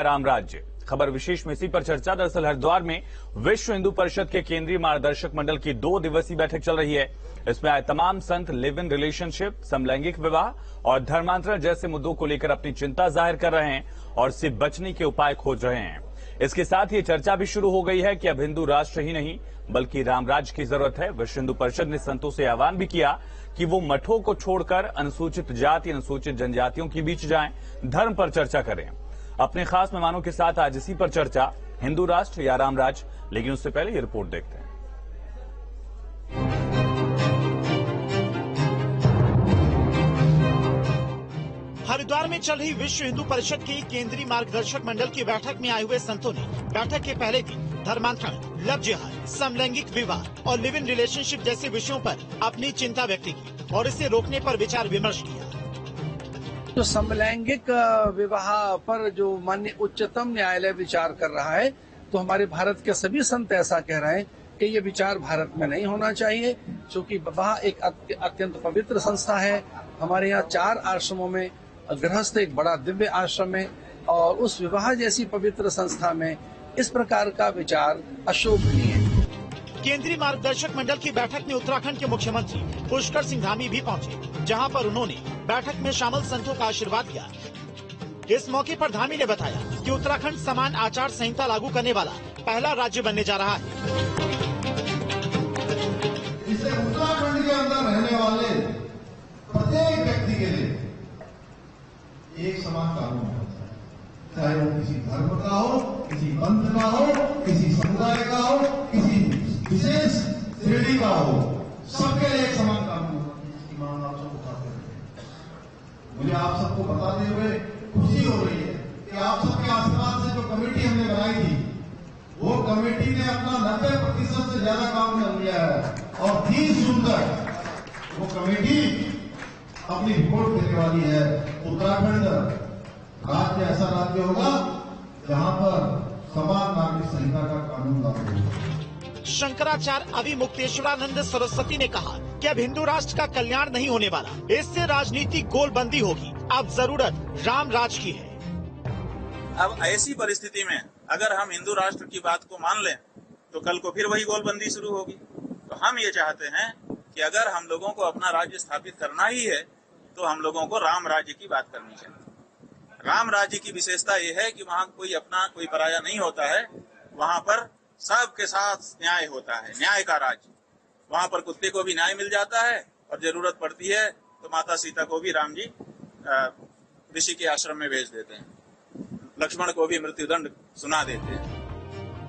राम राज्य खबर विशेष में इसी पर चर्चा। दरअसल हरिद्वार में विश्व हिंदू परिषद के केंद्रीय मार्गदर्शक मंडल की 2 दिवसीय बैठक चल रही है। इसमें आए तमाम संत लिव इन रिलेशनशिप, समलैंगिक विवाह और धर्मांतरण जैसे मुद्दों को लेकर अपनी चिंता जाहिर कर रहे हैं और इससे बचने के उपाय खोज रहे हैं। इसके साथ ये चर्चा भी शुरू हो गई है कि अब हिंदू राष्ट्र ही नहीं बल्कि राम राज्य की जरूरत है। विश्व हिंदू परिषद ने संतों से आह्वान भी किया कि वो मठों को छोड़कर अनुसूचित जाति, अनुसूचित जनजातियों के बीच जाएं, धर्म पर चर्चा करें। अपने खास मेहमानों के साथ आज इसी पर चर्चा, हिंदू राष्ट्र या राम राज्य। लेकिन उससे पहले ये रिपोर्ट देखते हैं। हरिद्वार में चल रही विश्व हिंदू परिषद की केंद्रीय मार्गदर्शक मंडल की बैठक में आए हुए संतों ने बैठक के पहले दिन धर्मांतरण, लव जिहाद, समलैंगिक विवाह और लिव इन रिलेशनशिप जैसे विषयों पर अपनी चिंता व्यक्त की और इसे रोकने पर विचार विमर्श किया। तो समलैंगिक विवाह पर जो माननीय उच्चतम न्यायालय विचार कर रहा है, तो हमारे भारत के सभी संत ऐसा कह रहे हैं कि ये विचार भारत में नहीं होना चाहिए, क्योंकि विवाह एक अत्यंत पवित्र संस्था है। हमारे यहाँ 4 आश्रमों में गृहस्थ एक बड़ा दिव्य आश्रम है और उस विवाह जैसी पवित्र संस्था में इस प्रकार का विचार अशोभनीय है। केंद्रीय मार्गदर्शक मंडल की बैठक में उत्तराखंड के मुख्यमंत्री पुष्कर सिंह धामी भी पहुंचे, जहां पर उन्होंने बैठक में शामिल संतों का आशीर्वाद दिया। इस मौके पर धामी ने बताया कि उत्तराखंड समान आचार संहिता लागू करने वाला पहला राज्य बनने जा रहा है। इससे उत्तराखंड के अंदर रहने वाले प्रत्येक व्यक्ति के लिए एक समान कानून होना चाहिए, चाहे वो किसी धर्म का हो, किसी पंथ का हो, किसी समुदाय का हो, किसी विशेष श्रेणी का हो, सबके लिए एक समान कानून होना चाहिए। इसकी मांग आप सब उठाते हैं। मुझे आप सबको बताते हुए खुशी हो रही है कि आप सबके आसपास से जो कमेटी हमने बनाई थी, वो कमेटी ने अपना 90% से ज्यादा काम कर लिया है और 30 जून तक वो कमेटी अपनी रिपोर्ट देने वाली है। उत्तराखंड राज्य ऐसा राज्य होगा जहां पर समान नागरिक संहिता का कानून लागू होगा। शंकराचार्य अविमुक्तेश्वरानंद सरस्वती ने कहा कि अब हिंदू राष्ट्र का कल्याण नहीं होने वाला, इससे राजनीतिक गोलबंदी होगी। अब जरूरत राम राज की है। अब ऐसी परिस्थिति में अगर हम हिंदू राष्ट्र की बात को मान लें तो कल को फिर वही गोलबंदी शुरू होगी। तो हम ये चाहते हैं कि अगर हम लोगों को अपना राज्य स्थापित करना ही है तो हम लोगों को राम राज्य की बात करनी चाहिए। राम राज्य की विशेषता ये है कि वहाँ कोई अपना कोई पराया नहीं होता है, वहाँ पर सबके साथ न्याय होता है, न्याय का राज्य। वहाँ पर कुत्ते को भी न्याय मिल जाता है और जरूरत पड़ती है तो माता सीता को भी राम जी ऋषि के आश्रम में भेज देते हैं, लक्ष्मण को भी मृत्युदंड सुना देते हैं।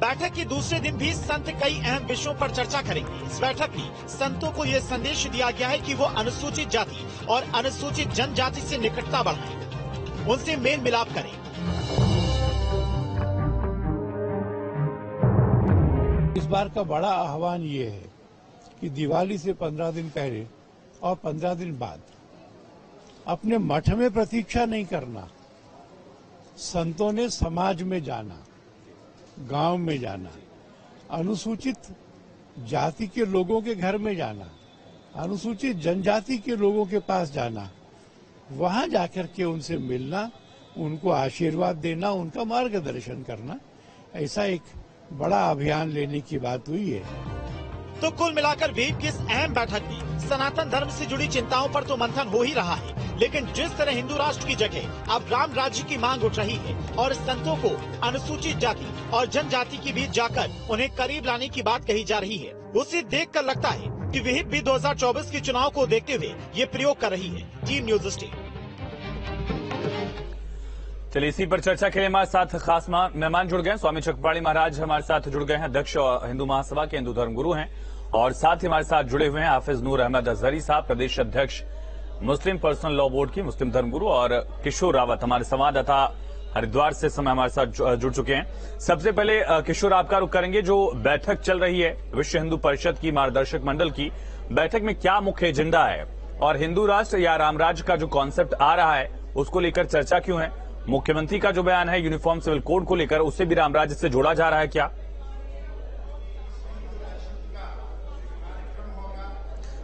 बैठक के दूसरे दिन भी संत कई अहम विषयों पर चर्चा करेंगे। इस बैठक में संतों को ये संदेश दिया गया है कि वो अनुसूचित जाति और अनुसूचित जनजाति से निकटता बढ़ाएं, उनसे मेल मिलाप करें। इस बार का बड़ा आह्वान ये है कि दिवाली से 15 दिन पहले और 15 दिन बाद अपने मठ में प्रतीक्षा नहीं करना। संतों ने समाज में जाना, गांव में जाना, अनुसूचित जाति के लोगों के घर में जाना, अनुसूचित जनजाति के लोगों के पास जाना, वहां जाकर के उनसे मिलना, उनको आशीर्वाद देना, उनका मार्गदर्शन करना, ऐसा एक बड़ा अभियान लेने की बात हुई है। तो कुल मिलाकर वेब की इस अहम बैठक में सनातन धर्म से जुड़ी चिंताओं पर तो मंथन हो ही रहा है, लेकिन जिस तरह हिंदू राष्ट्र की जगह अब राम राज्य की मांग उठ रही है और संतों को अनुसूचित जाति और जनजाति के बीच जाकर उन्हें करीब लाने की बात कही जा रही है, उसे देखकर लगता है कि विहिप भी 2024 के चुनाव को देखते हुए ये प्रयोग कर रही है। Team news state. चलिए, इसी पर चर्चा के लिए हमारे साथ खास मेहमान जुड़ गए। स्वामी चक्रपाणी महाराज हमारे साथ जुड़ गए हैं, अध्यक्ष हिंदू महासभा के हिंदू धर्म गुरु हैं, और साथ ही हमारे साथ जुड़े हुए हैं हाफिज नूर अहमद अजहरी साहब, प्रदेश अध्यक्ष मुस्लिम पर्सनल लॉ बोर्ड की मुस्लिम धर्म गुरु, और किशोर रावत हमारे संवाददाता हरिद्वार से समय हमारे साथ जुड़ चुके हैं। सबसे पहले किशोर, आपका रुख करेंगे। जो बैठक चल रही है विश्व हिंदू परिषद की मार्गदर्शक मंडल की, बैठक में क्या मुख्य एजेंडा है और हिंदू राष्ट्र या राम राज्य का जो कॉन्सेप्ट आ रहा है उसको लेकर चर्चा क्यों है? मुख्यमंत्री का जो बयान है यूनिफॉर्म सिविल कोड को लेकर, उससे भी राम राज्य से जोड़ा जा रहा है क्या?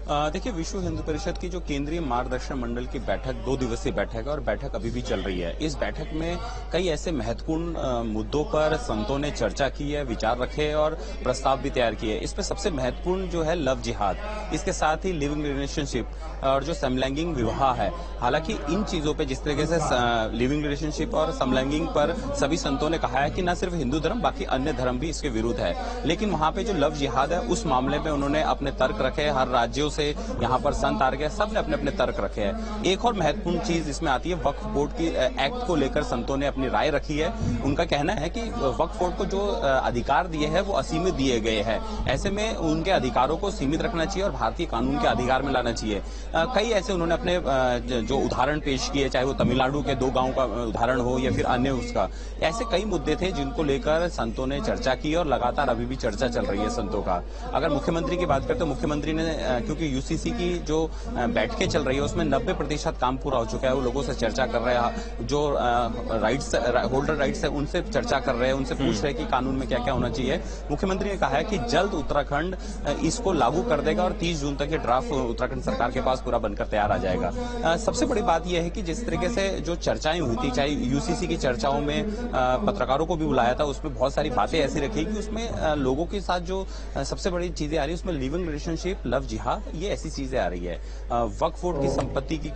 देखिए, विश्व हिंदू परिषद की जो केंद्रीय मार्गदर्शन मंडल की बैठक 2 दिवसीय बैठक है और बैठक अभी भी चल रही है। इस बैठक में कई ऐसे महत्वपूर्ण मुद्दों पर संतों ने चर्चा की है, विचार रखे और प्रस्ताव भी तैयार किए। इसमें सबसे महत्वपूर्ण जो है लव जिहाद, इसके साथ ही लिविंग रिलेशनशिप और जो समलैंगिक विवाह है। हालांकि इन चीजों पे जिस तरीके से लिविंग रिलेशनशिप और समलैंगिक पर सभी संतों ने कहा है कि न सिर्फ हिंदू धर्म बाकी अन्य धर्म भी इसके विरुद्ध है, लेकिन वहां पे जो लव जिहाद है उस मामले में उन्होंने अपने तर्क रखे। हर राज्यों से यहाँ पर संत आ गए, सबने अपने अपने तर्क रखे हैं। एक और महत्वपूर्ण चीज इसमें आती है, वक्फ बोर्ड की एक्ट को लेकर संतों ने अपनी राय रखी है। उनका कहना है कि वक्फ बोर्ड को जो अधिकार दिए हैं वो असीमित दिए गए हैं, ऐसे में उनके अधिकारों को सीमित रखना चाहिए और भारतीय कानून के अधिकार में लाना चाहिए। कई ऐसे उन्होंने अपने जो उदाहरण पेश किए, चाहे वो तमिलनाडु के 2 गांवों का उदाहरण हो या फिर अन्य उसका, ऐसे कई मुद्दे थे जिनको लेकर संतों ने चर्चा की और लगातार अभी भी चर्चा चल रही है संतों का। अगर मुख्यमंत्री की बात करें तो मुख्यमंत्री ने, क्योंकि यूसीसी की जो बैठकें चल रही है उसमें 90% काम पूरा हो चुका है, वो लोगों से चर्चा कर रहे हैं, जो राइट्स होल्डर राइट्स है उनसे चर्चा कर रहे हैं, उनसे पूछ रहे हैं कि कानून में क्या क्या होना चाहिए। मुख्यमंत्री ने कहा है कि जल्द उत्तराखंड इसको लागू कर देगा और 30 जून तक ये ड्राफ्ट उत्तराखंड सरकार के पास पूरा बनकर तैयार आ जाएगा। सबसे बड़ी बात यह है कि जिस तरीके से जो चर्चाएं हुई थी, चाहे यूसीसी की चर्चाओं में पत्रकारों को भी बुलाया था, उसमें बहुत सारी बातें ऐसी रखी कि उसमें लोगों के साथ जो सबसे बड़ी चीजें आ रही है उसमें लिविंग रिलेशनशिप, लव जिहाद, ये ऐसी चीजें आ रही है। वक्फ बोर्ड की संपत्ति की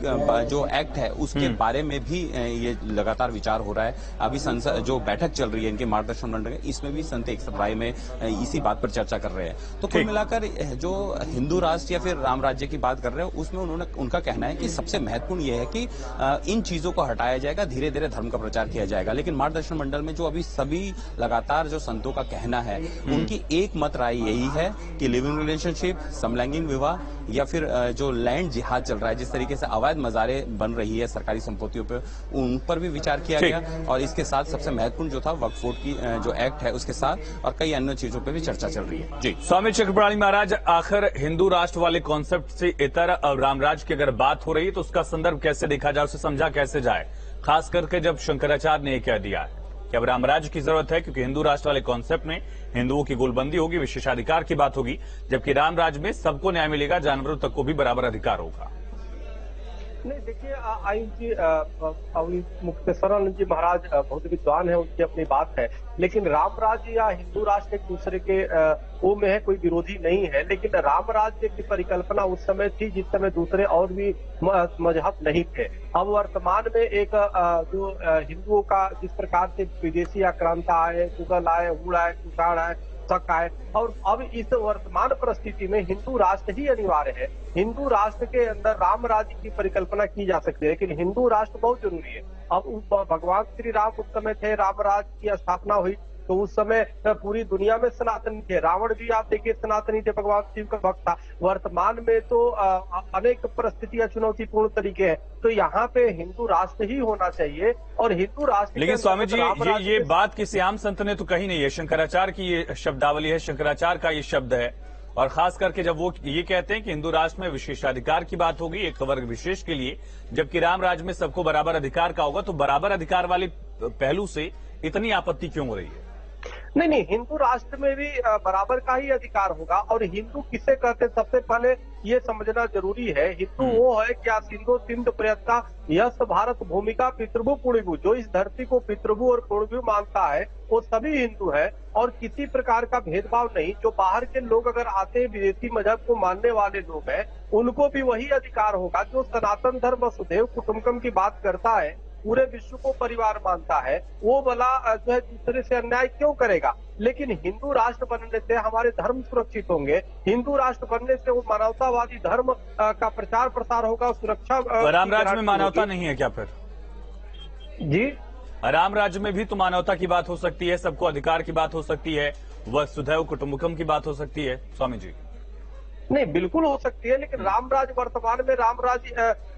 जो एक्ट है उसके बारे में भी ये लगातार विचार हो रहा है। अभी संसद जो बैठक चल रही है इनके मार्गदर्शन मंडल, इसमें भी संत एक राय में इसी बात पर चर्चा कर रहे हैं। तो कुल मिलाकर जो हिंदू राष्ट्र या फिर राम राज्य की बात कर रहे हो उसमें उनका कहना है कि सबसे महत्वपूर्ण यह है कि इन चीजों को हटाया जाएगा, धीरे धीरे धर्म का प्रचार किया जाएगा। लेकिन मार्गदर्शन मंडल में जो अभी सभी लगातार जो संतों का कहना है, उनकी एक मत राय यही है कि लिविंग रिलेशनशिप, समलैंगिक विवाह या फिर जो लैंड जिहाद चल रहा है, जिस तरीके से अवैध मजारे बन रही है सरकारी संपत्तियों पर, उन पर भी विचार किया गया। और इसके साथ सबसे महत्वपूर्ण जो था वक्फ बोर्ड की जो एक्ट है उसके साथ और कई अन्य चीजों पर भी चर्चा चल रही है। जी स्वामी चक्रपाणी महाराज, आखिर हिंदू राष्ट्र वाले कॉन्सेप्ट से इतर रामराज की अगर बात हो रही है तो उसका संदर्भ कैसे देखा जाए, उसे समझा कैसे जाए, खास करके जब शंकराचार्य ने यह कह दिया है कि अब रामराज की जरूरत है, क्योंकि हिंदू राष्ट्र वाले कॉन्सेप्ट में हिंदुओं की गोलबंदी होगी, विशेषाधिकार की बात होगी, जबकि रामराज में सबको न्याय मिलेगा, जानवरों तक को भी बराबर अधिकार होगा। नहीं, देखिए आयुष जी, मुक्तेश्वरानंद जी महाराज बहुत विद्वान है, उनकी अपनी बात है, लेकिन राम राज्य या हिंदू राष्ट्र एक दूसरे के वो में है, कोई विरोधी नहीं है। लेकिन राम राज्य की परिकल्पना उस समय थी जिस समय दूसरे और भी मजहब नहीं थे। अब वर्तमान में एक जो हिंदुओं का जिस प्रकार से विदेशी आक्रांता आए, मुगल आए, हुड़ आए, कुषाण आए, शक आए, और अब इस वर्तमान परिस्थिति में हिंदू राष्ट्र ही अनिवार्य है। हिंदू राष्ट्र के अंदर राम राज्य की परिकल्पना की जा सकती है, लेकिन हिंदू राष्ट्र बहुत जरूरी है। अब भगवान श्री राम उस समय थे, राम राज्य की स्थापना हुई तो उस समय पूरी दुनिया में सनातनी थे। रावण भी आप देखिए सनातनी थे, भगवान शिव का भक्त था। वर्तमान में तो अनेक परिस्थितियां चुनौतीपूर्ण तरीके हैं, तो यहाँ पे हिंदू राष्ट्र ही होना चाहिए और हिंदू राष्ट्र। लेकिन स्वामी जी ये बात किसी आम संत ने तो कही नहीं है, शंकराचार्य की ये शब्दावली है, शंकराचार्य का ये शब्द है। और खास करके जब वो ये कहते हैं कि हिंदू राष्ट्र में विशेषाधिकार की बात होगी एक वर्ग विशेष के लिए, जबकि राम राज्य में सबको बराबर अधिकार का होगा, तो बराबर अधिकार वाले पहलू से इतनी आपत्ति क्यों हो रही है? नहीं, हिंदू राष्ट्र में भी बराबर का ही अधिकार होगा। और हिंदू किसे कहते हैं, सबसे पहले ये समझना जरूरी है। हिंदू वो है क्या सिंधु सिंध प्रयत्ता यश भारत भूमिका पितृभु पुण्यभू, जो इस धरती को पितृभु और पुण्यभू मानता है वो सभी हिंदू है और किसी प्रकार का भेदभाव नहीं। जो बाहर के लोग अगर आते हैं, विदेशी मजहब को मानने वाले लोग हैं, उनको भी वही अधिकार होगा। जो सनातन धर्म वसुधैव कुटुंबकम की बात करता है, पूरे विश्व को परिवार मानता है, वो भला जो है दूसरे से अन्याय क्यों करेगा। लेकिन हिंदू राष्ट्र बनने से हमारे धर्म सुरक्षित होंगे, हिंदू राष्ट्र बनने से वो मानवतावादी धर्म का प्रचार प्रसार होगा, सुरक्षा। रामराज में मानवता नहीं है क्या फिर? जी, राम राज्य में भी तो मानवता की बात हो सकती है, सबको अधिकार की बात हो सकती है, वसुधैव कुटुंबकम की बात हो सकती है। स्वामी जी नहीं, बिल्कुल हो सकती है, लेकिन रामराज वर्तमान में रामराज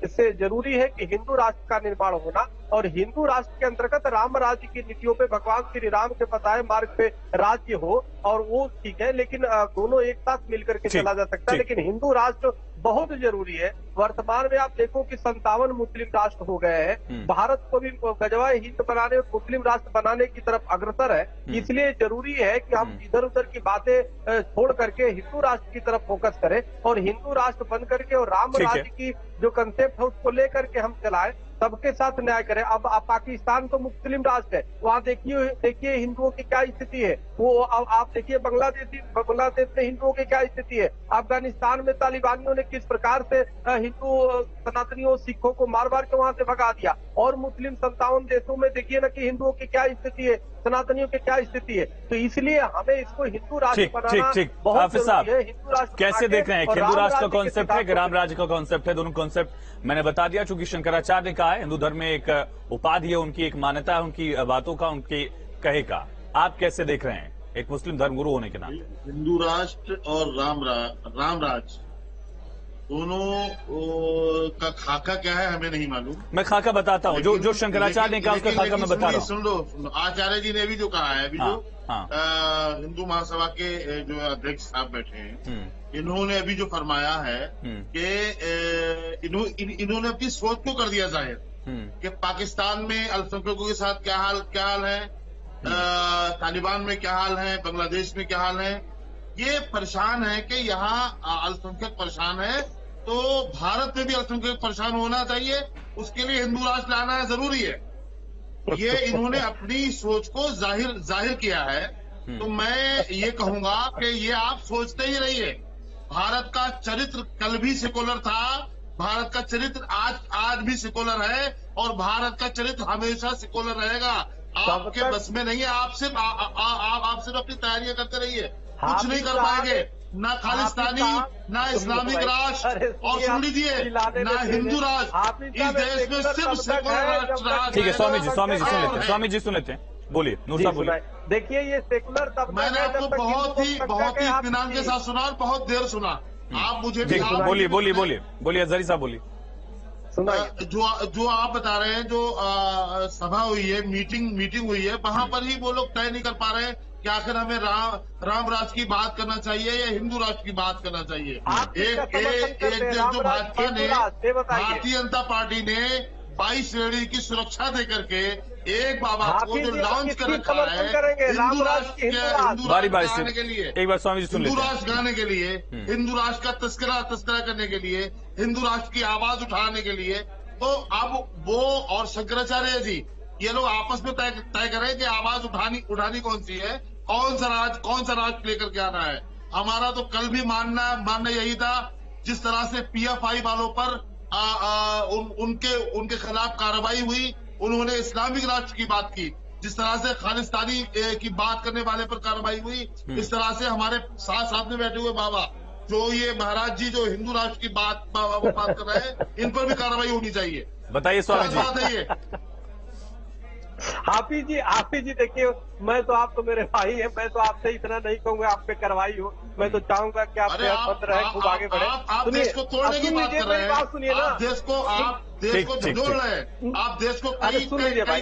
इससे जरूरी है कि हिंदू राष्ट्र का निर्माण होना, और हिंदू राष्ट्र के अंतर्गत राम राज्य की नीतियों पे भगवान श्री राम के बताए मार्ग पे राज्य हो, और वो ठीक है। लेकिन दोनों एक साथ मिलकर के चला जा सकता है। लेकिन हिंदू राष्ट्र बहुत जरूरी है। वर्तमान में आप देखो कि 57 मुस्लिम राष्ट्र हो गए हैं, भारत को भी गजवाए हिंद बनाने और मुस्लिम राष्ट्र बनाने की तरफ अग्रसर है। इसलिए जरूरी है कि हम इधर उधर की बातें छोड़ करके हिंदू राष्ट्र की तरफ फोकस करें और हिंदू राष्ट्र बन करके और राम राज्य की जो कंसेप्ट है उसको लेकर के हम चलाएं, सबके साथ न्याय करें। अब पाकिस्तान तो मुस्लिम राष्ट्र है, वहाँ देखिए हिंदुओं की क्या स्थिति है। वो आप देखिए बांग्लादेश में हिंदुओं की क्या स्थिति है। अफगानिस्तान में तालिबानियों ने किस प्रकार से हिंदू सनातनियों सिखों को मार मार के वहाँ से भगा दिया। और मुस्लिम 57 देशों में देखिए ना कि हिंदुओं की क्या स्थिति है, सनातनियों की क्या स्थिति है। तो इसलिए हमें इसको हिंदू राष्ट्र बनाना बहुत हाफिज साहब, जरूरी है। हिंदू राष्ट्र कैसे देख रहे हैं? हिंदू राष्ट्र का कॉन्सेप्ट है कि राम राज्य का कॉन्सेप्ट है? दोनों कॉन्सेप्ट मैंने बता दिया। चूंकि शंकराचार्य ने कहा है हिंदू धर्म में एक उपाधि है, उनकी एक मान्यता है, उनकी बातों का, उनके कहे का। आप कैसे देख रहे हैं एक मुस्लिम धर्मगुरु होने के नाते? हिंदू राष्ट्र और राम राज्य दोनों का खाका क्या है हमें नहीं मालूम। मैं खाका बताता हूँ, जो शंकराचार्य ने कहा उसका खाका मैं बता रहा हूँ। सुन लो, आचार्य जी ने भी जो कहा है, अभी जो हिंदू महासभा के जो अध्यक्ष साहब बैठे हैं, इन्होंने अभी जो फरमाया है कि इन्होंने अपनी सोच को कर दिया जाहिर कि पाकिस्तान में अल्पसंख्यकों के साथ क्या हाल है, तालिबान में क्या हाल है, बांग्लादेश में क्या हाल है। ये परेशान है कि यहाँ अल्पसंख्यक परेशान है, तो भारत में भी अल्पसंख्यक परेशान होना चाहिए, उसके लिए हिंदू राष्ट्र लाना है, जरूरी है। ये इन्होंने अपनी सोच को जाहिर किया है। तो मैं ये कहूंगा कि ये आप सोचते ही रहिए, भारत का चरित्र कल भी सेकुलर था, भारत का चरित्र आज भी सेकुलर है और भारत का चरित्र हमेशा सेकुलर रहेगा। आपके बस में नहीं है, आप सिर्फ अपनी तैयारियां करते रहिए, कुछ नहीं कर पाएंगे। ना खालिस्तानी, ना इस्लामिक राष्ट्र, और सुन लीजिए ना हिंदू राष्ट्र। इस देश में सिर्फ सेकुलर राष्ट्र। ठीक है स्वामी जी सुन लेते हैं, स्वामी जी सुन लेते हैं। बोलिए नूर साहब, बोलिए। देखिए ये सेकुलर तब मैंने आपको बहुत ही इत्मीनान के साथ सुना और बहुत देर सुना। आप मुझे भी बोलिए अजहरी साहब बोलिए। जो आप बता रहे हैं, जो सभा हुई है, मीटिंग हुई है, वहां पर ही वो लोग तय नहीं कर पा रहे हैं कि आखिर हमें राम राष्ट्र की बात करना चाहिए या हिंदू राष्ट्र की बात करना चाहिए। एक देश जो भाजपा ने, भारतीय जनता पार्टी ने 22 श्रेणी की सुरक्षा दे करके एक बाबा को जो लॉन्च कर रखा है हिंदू राष्ट्र गाने के लिए, एक बार स्वामी जी सुन लेते हैं। हिंदू राष्ट्र गाने के लिए, हिंदू राष्ट्र का तस्करा करने के लिए, हिंदू राष्ट्र की आवाज उठाने के लिए, तो अब वो और शंकराचार्य जी ये लोग आपस में तय करें कि आवाज उठानी कौन सी है, कौन सा राज लेकर के आना है। हमारा तो कल भी मानना यही था, जिस तरह से PFI वालों पर उनके खिलाफ कार्रवाई हुई, उन्होंने इस्लामिक राष्ट्र की बात की, जिस तरह से खालिस्तानी की बात करने वाले पर कार्रवाई हुई, इस तरह से हमारे साथ में बैठे हुए बाबा जो ये महाराज जी जो हिंदू राष्ट्र की बात कर रहे हैं, इन पर भी कार्रवाई होनी चाहिए। बताइए स्वामी जी। बताइए। हाफिज जी देखिए, मैं तो आप तो मेरे भाई हैं, मैं तो आपसे इतना नहीं कहूंगा आप पे कार्रवाई हो। मैं तो चाहूंगा कि आप बंद रहे, खूब आगे बढ़े। आप देश को तोड़ने की बात कर रहे हैं, सुनिए ना, देश को जोड़ रहे हैं, आप देश को कई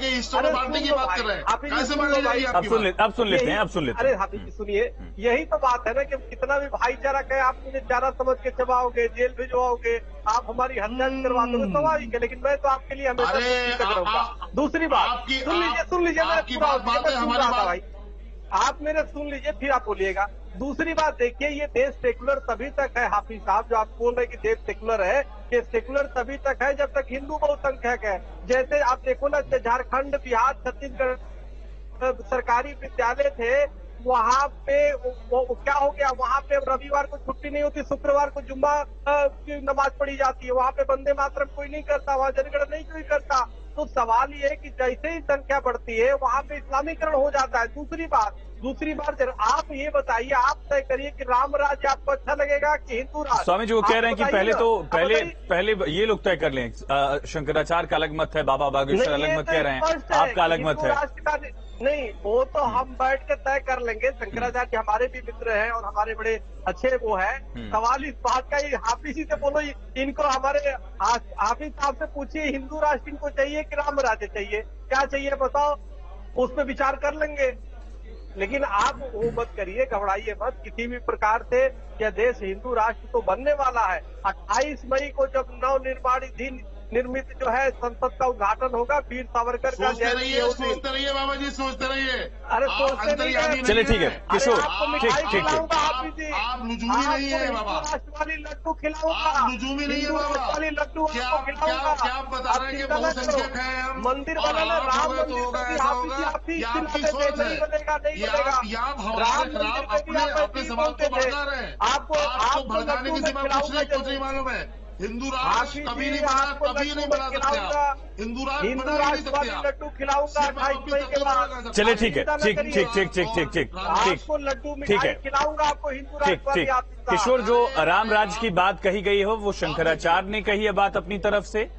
हिस्सों में बांटने की बात कर रहे हैं, कैसे मान लीजिए? अब सुन लेते हैं। अरे हाफिज जी सुनिए, यही तो बात है ना कि कितना भी भाईचारा कहे, आप मुझे चारा समझ के चबाओगे, जेल भिजवाओगे, आप हमारी हत्या करवा दोगे, स्वाभाविक है, लेकिन मैं तो आपके लिए हमेशा। दूसरी बात सुन लीजिए आपकी बात है, हमारी बात भाई, आप मेरे सुन लीजिए फिर आप बोलिएगा। दूसरी बात देखिए, ये देश सेकुलर तभी तक है हाफिज साहब, जो आप बोल रहे हैं कि देश सेकुलर है, ये सेकुलर तभी तक है जब तक हिंदू बहुसंख्यक है। जैसे आप देखो ना, झारखंड, बिहार, छत्तीसगढ़ सरकारी विद्यालय थे, वहाँ पे वो क्या हो गया, वहाँ पे रविवार को छुट्टी नहीं होती, शुक्रवार को जुम्मा की नमाज पढ़ी जाती है, वहाँ पे वंदे मातरम कोई नहीं करता, वहाँ जनगणना नहीं कोई करता। तो सवाल ये है कि जैसे ही संख्या बढ़ती है वहाँ पे इस्लामीकरण हो जाता है। दूसरी बात आप ये बताइए, आप तय करिए कि राम राज्य आपको अच्छा लगेगा कि हिंदू राष्ट्र? स्वामी जी वो कह रहे हैं कि पहले ये लोग तय कर लें। शंकराचार्य का अलग मत है, बाबा बागेश्वर अलग मत कह रहे हैं, आपका अलग मत है। नहीं, वो तो हम बैठ के तय कर लेंगे। शंकराचार्य हमारे भी मित्र हैं और हमारे बड़े अच्छे वो है। सवाल इस बात का ही, हाफिज जी से बोलो, इनको हमारे हाफिज साहब से पूछिए, हिंदू राष्ट्र इनको चाहिए कि राम राज्य चाहिए, क्या चाहिए बताओ, उस पर विचार कर लेंगे। लेकिन आप वो मत करिए, घबराइए मत किसी भी प्रकार से। यह देश हिंदू राष्ट्र तो बनने वाला है। 28 मई को जब निर्मित जो है संसद का उद्घाटन होगा, वीर सावरकर का सोचते रहिए बाबा जी, सोचते रहिए। अरे सोचते नहीं, चलिए ठीक है किशोर, ठीक ठीक। आप लुजूमी नहीं है बाबा, वाली लड्डू खिलाऊंगा, आप लुजूमी नहीं है बाबा। वाली लड्डू क्या आप बता रहे हैं कि बहुसंख्यक है हम, मंदिर बनाना, राम मंदिर ये आपकी सोच है, ये आप अपने समाज को भड़का रहे हैं। आपको भड़काने के सिवा कुछ नहीं मालूम है। हिंदू राष्ट्र कभी नहीं बना सकते आप। हिंदू राष्ट्र बना नहीं सकते आप। लड्डू खिलाऊंगा 28 मई के बाद। चलिए ठीक है, ठीक आपको लड्डू मिठाई खिलाऊंगा, आपको हिंदू राष्ट्र। किशोर, जो राम राज्य की बात कही गई हो वो शंकराचार्य ने कही है बात अपनी तरफ से,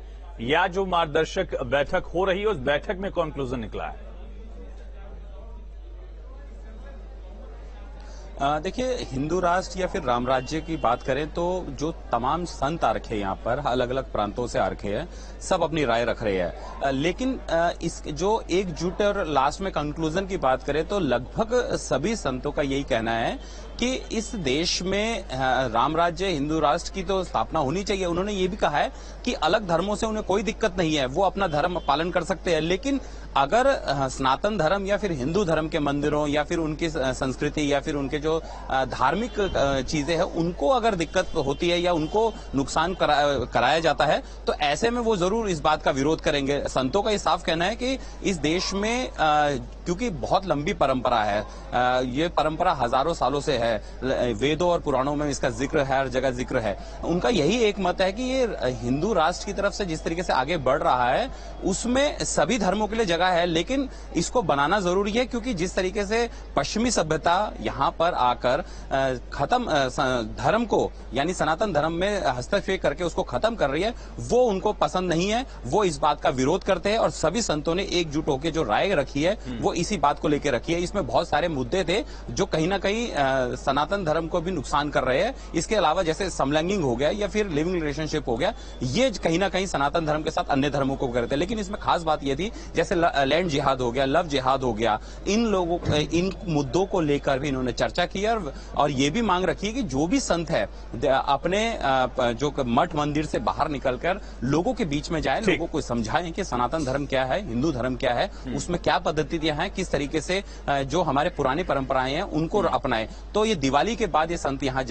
या जो मार्गदर्शक बैठक हो रही है उस बैठक में कंक्लूजन निकला है? देखिए, हिंदू राष्ट्र या फिर राम राज्य की बात करें तो जो तमाम संत आ रखे हैं यहाँ पर, अलग अलग प्रांतों से आ रखे हैं, सब अपनी राय रख रहे हैं। लेकिन इस जो एकजुट और लास्ट में कंक्लूजन की बात करें तो लगभग सभी संतों का यही कहना है कि इस देश में राम राज्य, हिंदू राष्ट्र की तो स्थापना होनी चाहिए। उन्होंने ये भी कहा है कि अलग धर्मों से उन्हें कोई दिक्कत नहीं है, वो अपना धर्म पालन कर सकते हैं, लेकिन अगर सनातन धर्म या फिर हिंदू धर्म के मंदिरों या फिर उनकी संस्कृति या फिर उनके जो धार्मिक चीजें हैं उनको अगर दिक्कत होती है या उनको नुकसान कराया जाता है तो ऐसे में वो जरूर इस बात का विरोध करेंगे। संतों का ये साफ कहना है कि इस देश में क्योंकि बहुत लंबी परंपरा है, ये परंपरा हजारों सालों से है, वेदों और पुराणों में इसका जिक्र है, हर जगह जिक्र है। उनका यही एक मत है कि ये हिंदू राष्ट्र की तरफ से जिस तरीके से आगे बढ़ रहा है उसमें सभी धर्मों के लिए जगह है, लेकिन इसको बनाना जरूरी है क्योंकि जिस तरीके से पश्चिमी सभ्यता यहाँ पर आकर धर्म को यानी सनातन धर्म में हस्तक्षेप करके उसको खत्म कर रही है, वो उनको पसंद नहीं है, वो इस बात का विरोध करते हैं। और सभी संतों ने एकजुट होकर जो राय रखी है वो इसी बात को लेकर रखी है। इसमें बहुत सारे मुद्दे थे जो कहीं ना कहीं सनातन धर्म को भी नुकसान कर रहे हैं। इसके अलावा जैसे समलैंगिक हो गया या फिर लिविंग रिलेशनशिप हो गया, ये कहीं ना कहीं सनातन धर्म के साथ अन्य धर्मों को करते हैं। लेकिन इसमें खास बात यह थी जैसे लैंड जिहाद हो गया, लव जिहाद हो गया, इन मुद्दों को लेकर भी इन्होंने चर्चा की और ये भी मांग रखी है कि जो भी संत है अपने जो मठ मंदिर से बाहर निकलकर लोगों के बीच में जाए, लोगों को समझाएं कि सनातन धर्म क्या है, हिंदू धर्म क्या है, उसमें क्या पद्धतियां हैं, किस तरीके से जो हमारे पुरानी परंपराएं हैं उनको अपनाएं। तो ये दिवाली के बाद ये संत यहाँ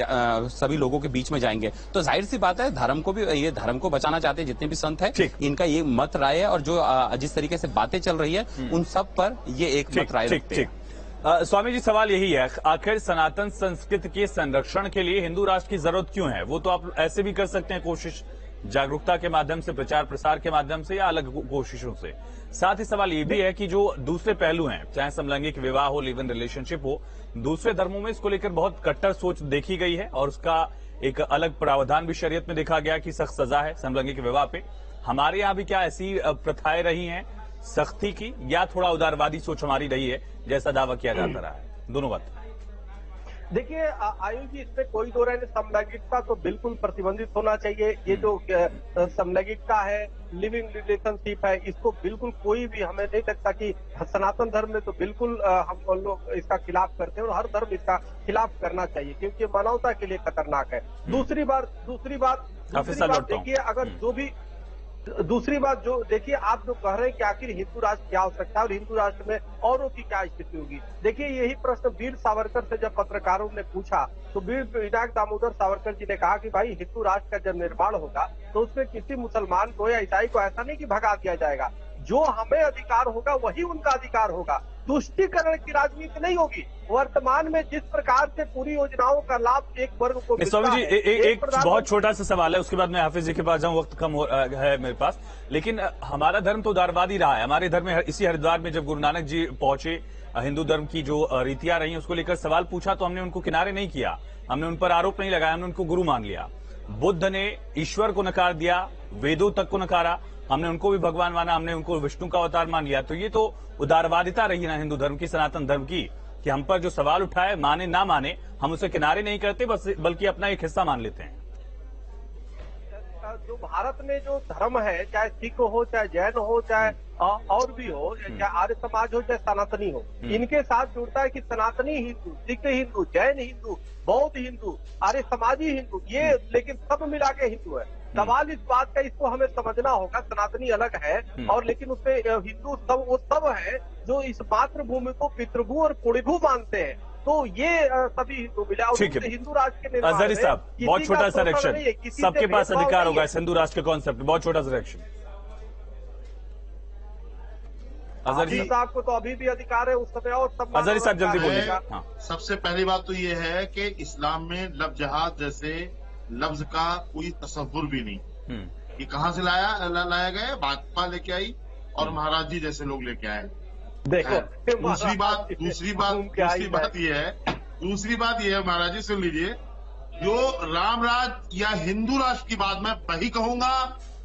सभी लोगों के बीच में जाएंगे, तो जाहिर सी बात है धर्म को भी, ये धर्म को बचाना चाहते हैं जितने भी संत है, इनका ये मत राय है। और जो जिस तरीके से बातें चल रही है उन सब पर ये एक मत राय रखते हैं। स्वामी जी, सवाल यही है, आखिर सनातन संस्कृति के संरक्षण के लिए हिंदू राष्ट्र की जरूरत क्यों है? वो तो आप ऐसे भी कर सकते हैं कोशिश, जागरूकता के माध्यम से, प्रचार प्रसार के माध्यम से या अलग कोशिशों से। साथ ही सवाल ये भी है कि जो दूसरे पहलू हैं, चाहे समलैंगिक विवाह हो, लिव इन रिलेशनशिप हो, दूसरे धर्मों में इसको लेकर बहुत कट्टर सोच देखी गई है और उसका एक अलग प्रावधान भी शरीयत में देखा गया कि सख्त सजा है समलैंगिक विवाह पे। हमारे यहाँ भी क्या ऐसी प्रथाएं रही हैं सख्ती की, या थोड़ा उदारवादी सोच हमारी रही है जैसा दावा किया जाता रहा है? दोनों बात। देखिए आयुष जी, इसमें कोई दो राय नहीं, समलैंगिकता तो बिल्कुल प्रतिबंधित होना चाहिए। ये जो समलैंगिकता है, लिविंग रिलेशनशिप है, इसको बिल्कुल कोई भी हमें नहीं लगता कि सनातन धर्म में तो बिल्कुल हम लोग इसका खिलाफ करते हैं और हर धर्म इसका खिलाफ करना चाहिए क्योंकि मानवता के लिए खतरनाक है। दूसरी बात देखिए, अगर जो भी दूसरी बात जो देखिए, आप जो कह रहे हैं कि आखिर हिंदू राष्ट्र क्या हो सकता है और हिंदू राष्ट्र में औरों की क्या स्थिति होगी। देखिए, यही प्रश्न वीर सावरकर से जब पत्रकारों ने पूछा तो वीर विनायक दामोदर सावरकर जी ने कहा कि भाई हिंदू राष्ट्र का जब निर्माण होगा तो उसमें किसी मुसलमान को या ईसाई को ऐसा नहीं कि भगा दिया जाएगा, जो हमें अधिकार होगा वही उनका अधिकार होगा। तुष्टीकरण की राजनीति नहीं होगी। वर्तमान में जिस प्रकार से पूरी योजनाओं का लाभ एक वर्ग को स्वामी जी, एक बहुत छोटा सा सवाल है, उसके बाद मैं हाफिज जी के पास जाऊं, वक्त कम है मेरे पास। लेकिन हमारा धर्म तो उदारवादी रहा है। हमारे धर्म में इसी हरिद्वार में जब गुरु नानक जी पहुंचे, हिंदू धर्म की जो रीतियां रही उसको लेकर सवाल पूछा तो हमने उनको किनारे नहीं किया, हमने उन पर आरोप नहीं लगाया, हमने उनको गुरु मान लिया। बुद्ध ने ईश्वर को नकार दिया, वेदों तक को नकारा, हमने उनको भी भगवान माना, हमने उनको विष्णु का अवतार मान लिया। तो ये तो उदारवादिता रही ना हिंदू धर्म की, सनातन धर्म की, कि हम पर जो सवाल उठाए, माने ना माने, हम उसे किनारे नहीं करते बल्कि अपना एक हिस्सा मान लेते हैं। जो भारत में जो धर्म है, चाहे सिख हो, चाहे जैन हो, चाहे और भी हो, चाहे आर्य समाज हो चाहे सनातनी हो, इनके साथ जुड़ता है कि सनातनी हिंदू, सिख हिंदू, जैन हिंदू, बौद्ध हिंदू, आर्य समाजी हिंदू, ये लेकिन सब मिला के हिंदू है। सवाल इस बात का, इसको हमें समझना होगा, सनातनी अलग है और लेकिन उसमें हिंदू सब वो सब है जो इस मातृभूमि को पितृभू और पुण्यभू मानते हैं। तो ये सभी हिंदू मिला और हिंदू राष्ट्र के निर्माण अजहरी साहब, बहुत छोटा सा रिएक्शन, सबके पास अधिकार होगा इस हिंदू राष्ट्र के कॉन्सेप्ट, बहुत छोटा सा रिएक्शन। अजहरी साहब को तो अभी भी अधिकार है उस समय, और सब अजहरी साहब जल्दी बोलिए। हाँ। सबसे पहली बात तो ये है कि इस्लाम में लफ्ज जहाद जैसे लफ्ज का कोई तस्वुर भी नहीं। ये कहाँ से लाया गया? भाजपा लेके आई और महाराज जी जैसे लोग लेके आए। देखो दूसरी बात ये है महाराज जी, सुन लीजिए, जो राम राज या हिंदू राष्ट्र की बात मैं वही कहूंगा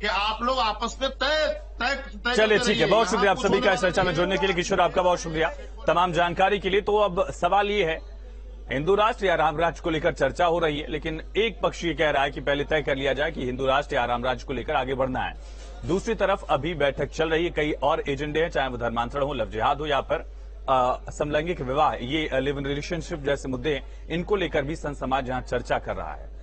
कि आप लोग आपस में तय चलिए ठीक है, बहुत शुक्रिया आप सभी का इस चर्चा में जुड़ने के लिए। किशोर आपका बहुत शुक्रिया तमाम जानकारी के लिए। तो अब सवाल ये है, हिंदू राष्ट्र या राम राज्य को लेकर चर्चा हो रही है, लेकिन एक पक्ष ये कह रहा है कि पहले तय कर लिया जाए कि हिंदू राष्ट्र या राम राज्य को लेकर आगे बढ़ना है। दूसरी तरफ अभी बैठक चल रही है, कई और एजेंडे हैं, चाहे वो धर्मांतरण हो, लव जिहाद हो या फिर समलैंगिक विवाह, ये लिव इन रिलेशनशिप जैसे मुद्दे हैं, इनको लेकर भी संत समाज यहां चर्चा कर रहा है।